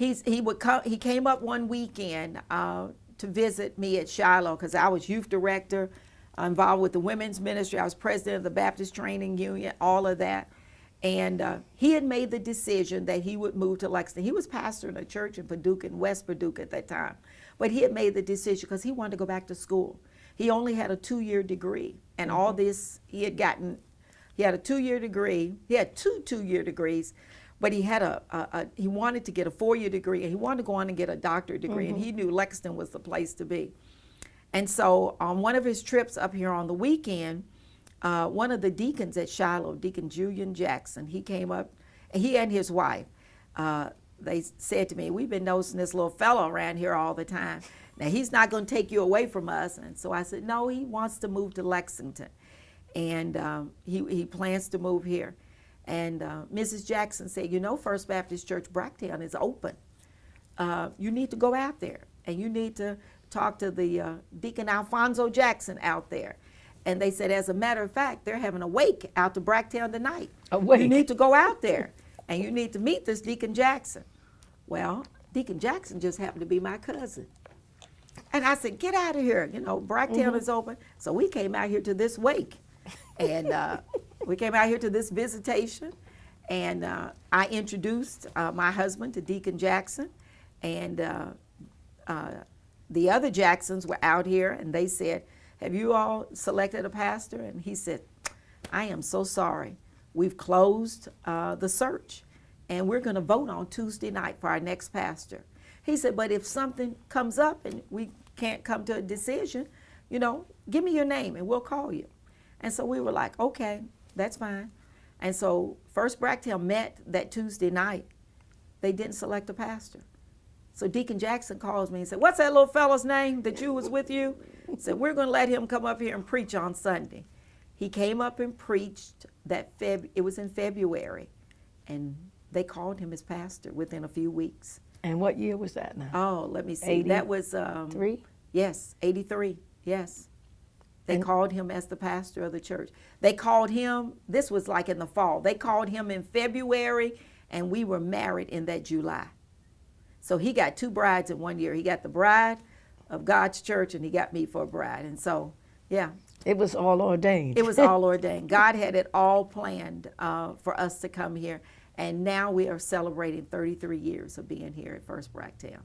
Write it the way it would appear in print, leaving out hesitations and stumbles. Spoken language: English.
He came up one weekend to visit me at Shiloh because I was youth director, involved with the women's ministry. I was president of the Baptist Training Union, all of that. And he had made the decision that he would move to Lexington. He was pastoring a church in Paducah, in West Paducah at that time. But he had made the decision because he wanted to go back to school. He only had a 2-year degree. And all this, he had a 2-year degree. He had two 2-year degrees. But he had he wanted to get a 4-year degree, and he wanted to go on and get a doctorate degree, and he knew Lexington was the place to be. And so on one of his trips up here on the weekend, one of the deacons at Shiloh, Deacon Julian Jackson, he came up, and he and his wife, they said to me, we've been noticing this little fellow around here all the time. Now, he's not going to take you away from us. And so I said, no, he wants to move to Lexington, and he plans to move here. And Mrs. Jackson said, First Baptist Church Bracktown is open. You need to go out there, and you need to talk to the Deacon Alfonso Jackson out there. And they said, as a matter of fact, they're having a wake out to Bracktown tonight. A wake? You need to go out there, and you need to meet this Deacon Jackson. Well, Deacon Jackson just happened to be my cousin. And I said, get out of here. Bracktown is open. So we came out here to this wake. And we came out here to this visitation, and I introduced my husband to Deacon Jackson, and the other Jacksons were out here, and they said, have you all selected a pastor? And he said, I am so sorry. We've closed the search, and we're going to vote on Tuesday night for our next pastor. He said, but if something comes up and we can't come to a decision, give me your name and we'll call you. And so we were like, okay, that's fine. And so First Bracktown met that Tuesday night. They didn't select a pastor. So Deacon Jackson calls me and said, what's that little fellow's name that you was with you? He said, we're going to let him come up here and preach on Sunday. He came up and preached it was in February, and they called him as pastor within a few weeks. And what year was that now? Oh, let me see. 80? That was 3? Yes, 83. Yes. They called him as the pastor of the church. They called him, this was like in the fall. They called him in February, and we were married in that July. So he got 2 brides in 1 year. He got the bride of God's church, and he got me for a bride. And so, yeah. It was all ordained. It was all ordained. God had it all planned for us to come here. And now we are celebrating 33 years of being here at First Bracktown.